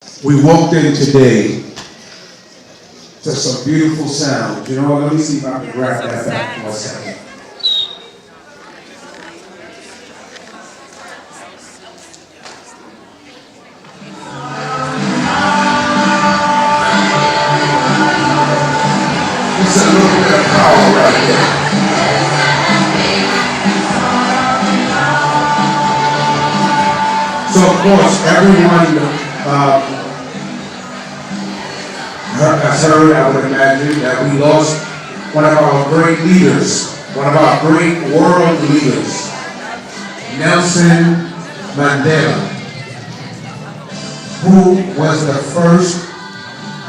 We walked in today to some beautiful sound. You know what? Let me see if I can grab that back for a second. It's a little bit of power right there. So of course, everyone has heard, I would imagine, that we lost one of our great leaders, one of our great world leaders, Nelson Mandela, who was the first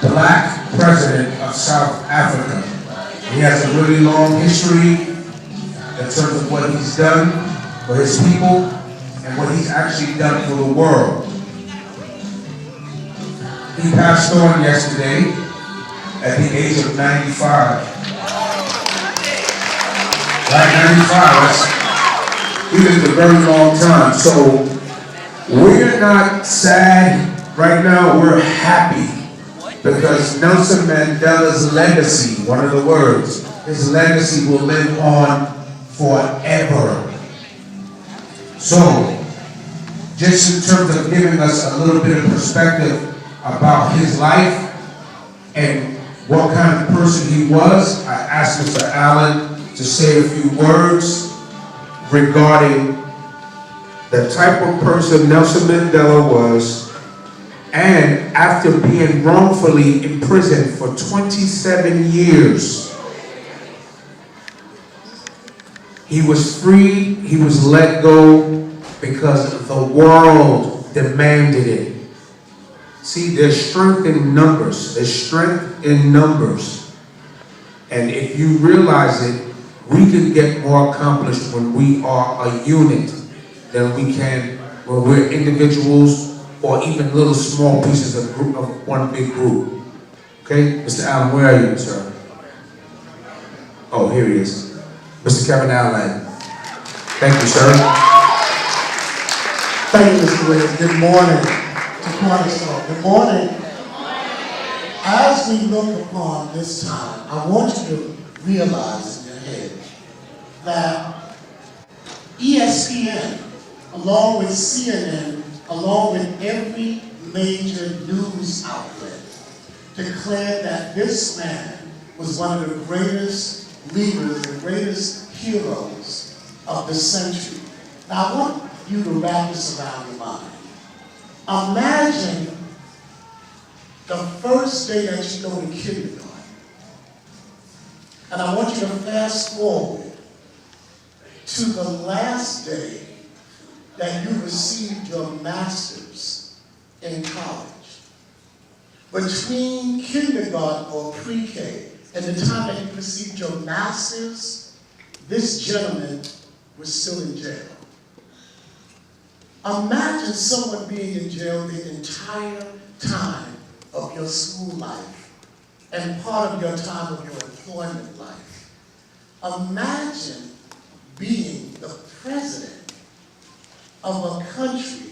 black president of South Africa. He has a really long history in terms of what he's done for his people and what he's actually done for the world. He passed on yesterday at the age of 95. Right, 95, he lived a very long time. So we're not sad right now, we're happy. Because Nelson Mandela's legacy, one of the words, his legacy will live on forever. So, just in terms of giving us a little bit of perspective about his life and what kind of person he was, I asked Mr. Allen to say a few words regarding the type of person Nelson Mandela was, and after being wrongfully imprisoned for 27 years, he was freed, he was let go because the world demanded it. See, there's strength in numbers. There's strength in numbers. And if you realize it, we can get more accomplished when we are a unit than we can when we're individuals or even little small pieces of one big group. Okay? Mr. Allen, where are you, sir? Oh, here he is. Mr. Kevin Allen. Thank you, sir. Thank you, Mr. Williams. Good morning to Cornerstone. Good morning. As we look upon this time, I want you to realize in your head that ESPN, along with CNN, along with every major news outlet, declared that this man was one of the greatest leaders, the greatest heroes of the century. Now I want you to wrap this around your mind. Imagine the first day that you go to kindergarten. And I want you to fast forward to the last day that you received your master's in college. Between kindergarten or pre-K and the time that you received your master's, this gentleman was still in jail. Imagine someone being in jail the entire time of your school life and part of your time of your employment life. Imagine being the president of a country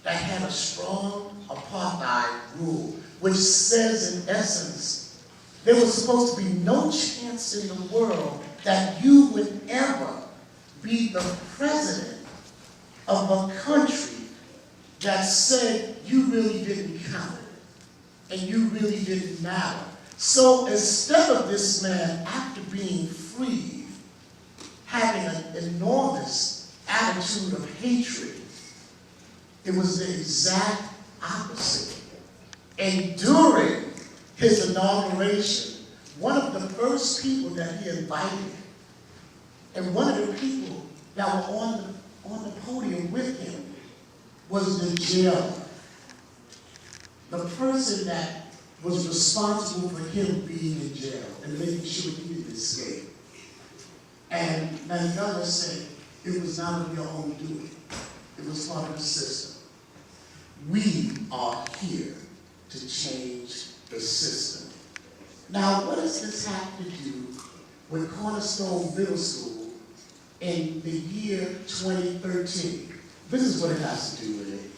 that had a strong apartheid rule, which says in essence, there was supposed to be no chance in the world that you would ever be the president of a country that said you really didn't count and you really didn't matter. So instead of this man, after being freed, having an enormous attitude of hatred, it was the exact opposite. And during his inauguration, one of the first people that he invited, and one of the people that were on the podium with him, was the jailer. The person that was responsible for him being in jail and making sure he didn't escape. And Mandela said, it was not of your own doing. It was part of the system. We are here to change the system. Now, what does this have to do with Cornerstone Middle School in the year 2013? This is what it has to do with it.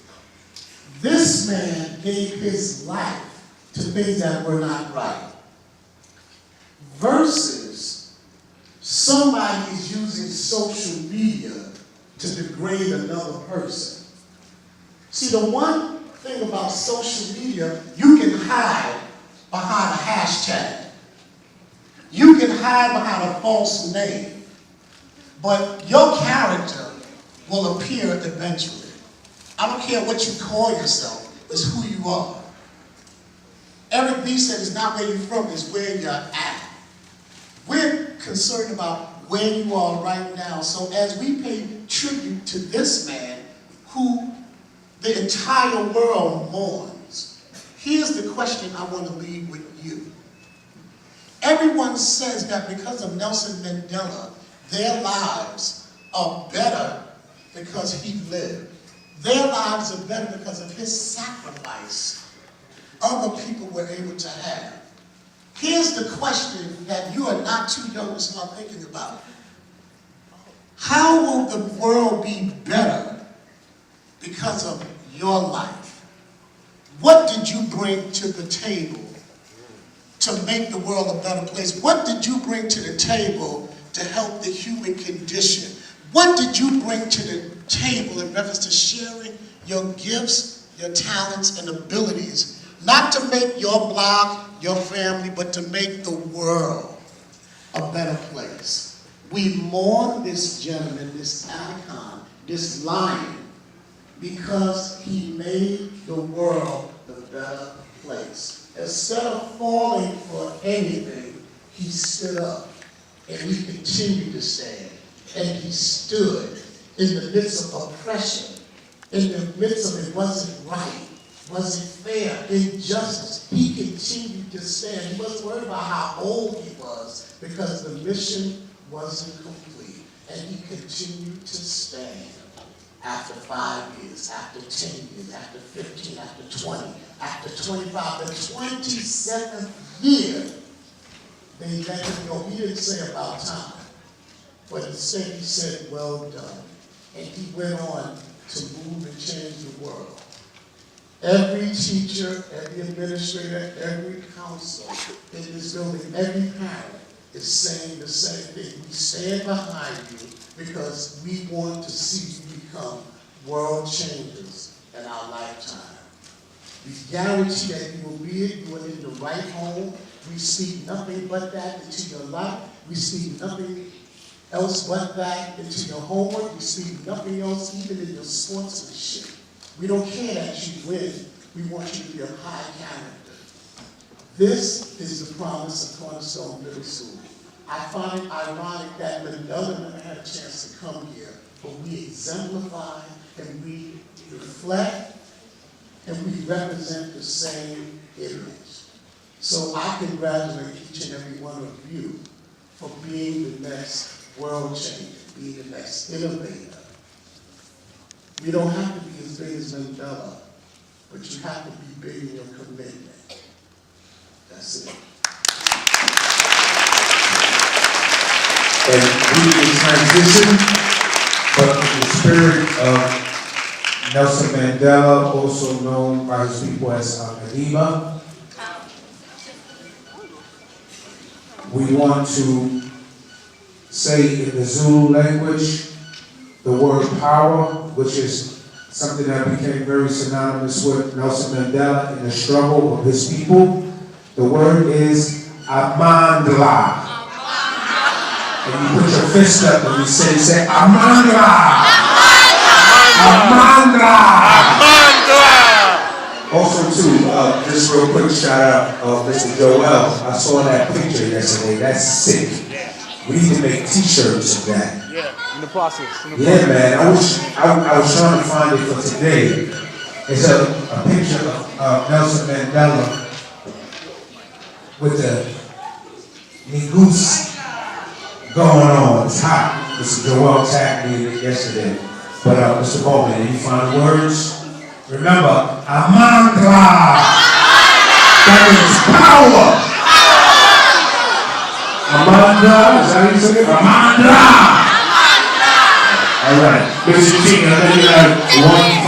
This man gave his life to things that were not right. Versus somebody is using social media to degrade another person. See, the one thing about social media, you can hide behind a hashtag. You can hide behind a false name. But your character will appear eventually. I don't care what you call yourself, it's who you are. Eric B. said it's not where you're from, it's where you're at. We're concerned about where you are right now. So as we pay tribute to this man who the entire world mourns, here's the question I want to leave with you. Everyone says that because of Nelson Mandela, their lives are better because he lived. Their lives are better because of his sacrifice other people were able to have. Here's the question that you are not too young to start thinking about. How will the world be better because of your life? What did you bring to the table to make the world a better place? What did you bring to the table to help the human condition? What did you bring to the table in reference to sharing your gifts, your talents, and abilities? Not to make your block, your family, but to make the world a better place. We mourn this gentleman, this icon, this lion, because he made the world a better place. Instead of falling for anything, he stood up, and he continued to stand. And he stood in the midst of oppression, in the midst of it wasn't right, wasn't fair, injustice. He continued to stand. He wasn't worried about how old he was because the mission wasn't complete. And he continued to stand after 5 years, after 10 years, after 15, after 20, after 25. The 27th year, they let him go. He didn't say about time, but instead he said, well done. And he went on to move and change the world. Every teacher, every administrator, every counselor in this building, every parent is saying the same thing. We stand behind you because we want to see you become world changers in our lifetime. We guarantee that you will be it. You are in the right home. We speak nothing but that into your life. We speak nothing else but that into your homework. We speak nothing else even in your sportsmanship. We don't care that you win. We want you to be a high character. This is the promise of Cornerstone Middle School. I find it ironic that Mandela never had a chance to come here, but we exemplify and we reflect and we represent the same image. So I congratulate each and every one of you for being the next world changer, being the next innovator. You don't have to be as big as Mandela, but you have to be big in your commitment. That's it. And we will transition, but in the spirit of Nelson Mandela, also known by his people as Madiba, we want to say in the Zulu language the word power, which is something that became very synonymous with Nelson Mandela in the struggle of his people. The word is Amandla. And you put your fist up and you say Amandla. Amandla. Also too, just real quick shout out of Mr. Joel. I saw that picture yesterday. That's sick. We need to make t-shirts of that. Yeah, in the process. Yeah, man. I was trying to find it for today. It's a picture of Nelson Mandela with the negoose going on. It's hot. Mr. Joel tagged me yesterday. But Mr. Bowman, any final words? Remember, Amandla. That means power. Amandla, is that how you say it? Amandla! All right, Mr. King, I think you have one